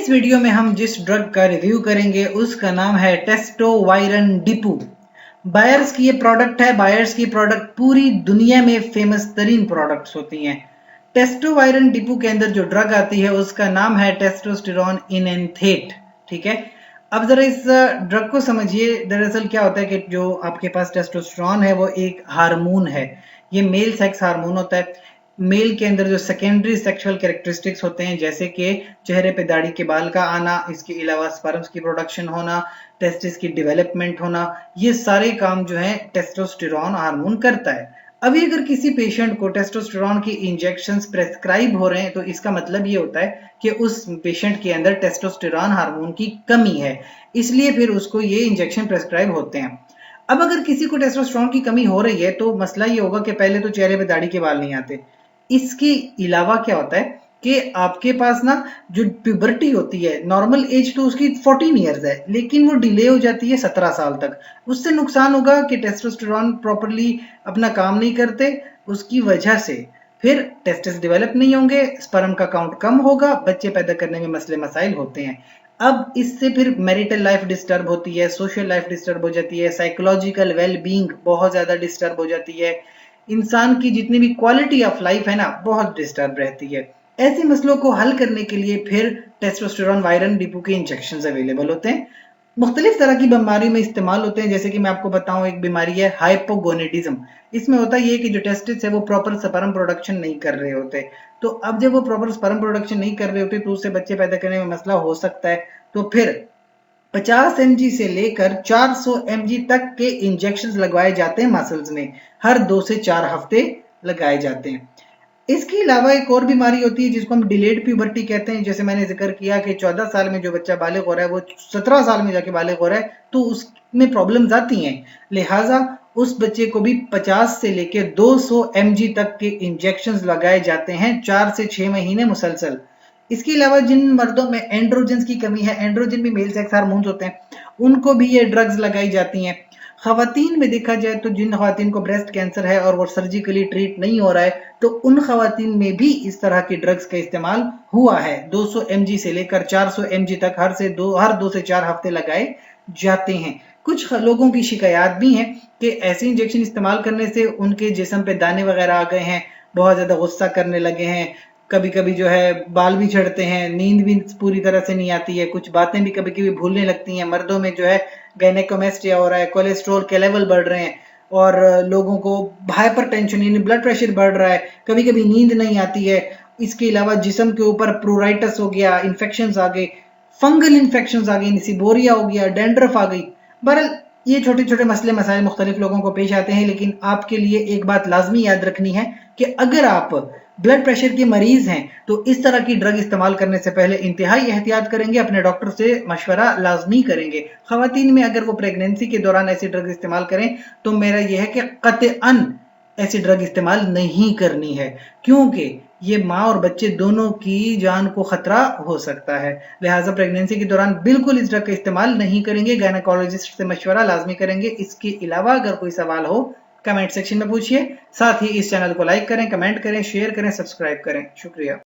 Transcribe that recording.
इस वीडियो में हम जिस ड्रग का रिव्यू करेंगे उसका नाम है टेस्टोवायरन डिपू। बायर्स की ये प्रोडक्ट है। बायर्स की प्रोडक्ट पूरी दुनिया में फेमस तरीन प्रोडक्ट्स होती हैं। टेस्टोवायरन डिपू के अंदर जो ड्रग आती है उसका नाम है टेस्टोस्टेरोन इनएंथेट। ठीक है, अब जरा इस ड्रग को समझिए। दरअसल क्या होता है कि जो आपके पास टेस्टोस्टेरोन है वो एक हार्मोन है। ये मेल सेक्स हार्मोन होता है। मेल के अंदर जो सेकेंडरी सेक्सुअल कैरेक्टरिस्टिक्स होते हैं, जैसे कि चेहरे पे दाढ़ी के बाल का आना, इसके अलावा स्पर्म्स की प्रोडक्शन होना, टेस्टिस की डेवलपमेंट होना, ये सारे काम जो है टेस्टोस्टेरोन हार्मोन करता है। अभी अगर किसी पेशेंट को टेस्टोस्टेरोन की इंजेक्शंस प्रेस्क्राइब हो रहे हैं तो इसका मतलब ये होता है कि उस पेशेंट के अंदर टेस्टोस्टेरोन हार्मोन की कमी है, इसलिए फिर उसको ये इंजेक्शन प्रेस्क्राइब होते हैं। अब अगर किसी को टेस्टोस्टेरोन की कमी हो रही है तो मसला ये होगा कि पहले तो चेहरे पे दाढ़ी के बाल नहीं आते। इसके अलावा क्या होता है कि आपके पास ना जो प्यूबर्टी होती है, नॉर्मल एज तो उसकी 14 ईयर्स है, लेकिन वो डिले हो जाती है 17 साल तक। उससे नुकसान होगा कि टेस्टोस्टेरोन प्रॉपरली अपना काम नहीं करते, उसकी वजह से फिर टेस्टिस डेवलप नहीं होंगे, स्पर्म का काउंट कम होगा, बच्चे पैदा करने में मसले मसाइल होते हैं। अब इससे फिर मैरिटल लाइफ डिस्टर्ब होती है, सोशल लाइफ डिस्टर्ब हो जाती है, साइकोलॉजिकल वेल बीइंग बहुत ज्यादा डिस्टर्ब हो जाती है, इंसान की जितनी भी क्वालिटी ऑफ लाइफ है ना बहुत डिस्टर्ब रहती है। ऐसे मसलों को हल करने के लिए फिर टेस्टोस्टेरोन वायरन डिपू के इंजेक्शन अवेलेबल होते हैं। मुख्तलिफ तरह की बीमारी में इस्तेमाल होते हैं। जैसे कि मैं आपको बताऊं, एक बीमारी है हाइपोगोनेडिज्म। इसमें होता ये कि जो टेस्टिस है वो प्रॉपर स्पर्म प्रोडक्शन नहीं कर रहे होते। तो अब जब वो प्रॉपर स्पर्म प्रोडक्शन नहीं कर रहे होते तो उससे बच्चे पैदा करने में मसला हो सकता है। तो फिर 50 mg से लेकर 400 mg तक के इंजेक्शन लगवाए जाते हैं मसल्स में, हर 2 से 4 हफ्ते लगाए जाते हैं। इसके अलावा एक और बीमारी होती है जिसको हम डिलेड प्यूबर्टी कहते हैं। जैसे मैंने जिक्र किया कि 14 साल में जो बच्चा बालिग हो रहा है वो 17 साल में जाके बालिग हो रहा है, तो उसमें प्रॉब्लम्स आती हैं। लिहाजा उस बच्चे को भी 50 से लेकर 200 mg तक के इंजेक्शन लगाए जाते हैं 4 से 6 महीने मुसलसल। इसके अलावा जिन मर्दों में एंड्रोजन की कमी है, एंड्रोजन भी मेल सेक्स हार्मोन्स होते हैं, उनको भी ये ड्रग्स लगाई जाती हैं। खवातीन में देखा जाए तो जिन खवातीन को ब्रेस्ट कैंसर है और वो सर्जिकली ट्रीट नहीं हो रहा है, तो उन खवातीन में भी इस तरह की ड्रग्स का इस्तेमाल हुआ है। 200 mg से लेकर 400 mg तक हर 2 से 4 हफ्ते लगाए जाते हैं। कुछ लोगों की शिकायत भी हैं कि ऐसे इंजेक्शन इस्तेमाल करने से उनके जिस्म पे दाने वगैरह आ गए हैं, बहुत ज्यादा गुस्सा करने लगे हैं, कभी कभी जो है बाल भी झड़ते हैं, नींद भी पूरी तरह से नहीं आती है, कुछ बातें भी कभी कभी भूलने लगती हैं। मर्दों में जो है गायनेकोमेस्टिया हो रहा है, कोलेस्ट्रॉल के लेवल बढ़ रहे हैं, और लोगों को हाइपर टेंशन यानी ब्लड प्रेशर बढ़ रहा है, कभी कभी नींद नहीं आती है। इसके अलावा जिस्म के ऊपर प्रूराइटिस हो गया, इन्फेक्शन आ गए, फंगल इन्फेक्शन आ गई, सिबोरिया हो गया, डेंड्रफ आ गई। बहरहाल ये छोटे छोटे मसले मसाइल मुख्तलिफ लोगों को पेश आते हैं, लेकिन आपके लिए एक बात लाजमी याद रखनी है कि अगर आप ब्लड प्रेशर के मरीज हैं तो इस तरह की ड्रग इस्तेमाल करने से पहले इंतहाई एहतियात करेंगे, अपने डॉक्टर से मशवरा लाजमी करेंगे। खवातीन में अगर वो प्रेगनेंसी के दौरान ऐसी ड्रग इस्तेमाल करें तो मेरा यह है कि कतअन ऐसी ड्रग इस्तेमाल नहीं करनी है, क्योंकि ये माँ और बच्चे दोनों की जान को खतरा हो सकता है। लिहाजा प्रेगनेंसी के दौरान बिल्कुल इस ड्रग का इस्तेमाल नहीं करेंगे, गायनेकोलॉजिस्ट से मशवरा लाजमी करेंगे। इसके अलावा अगर कोई सवाल हो कमेंट सेक्शन में पूछिए। साथ ही इस चैनल को लाइक करें, कमेंट करें, शेयर करें, सब्सक्राइब करें। शुक्रिया।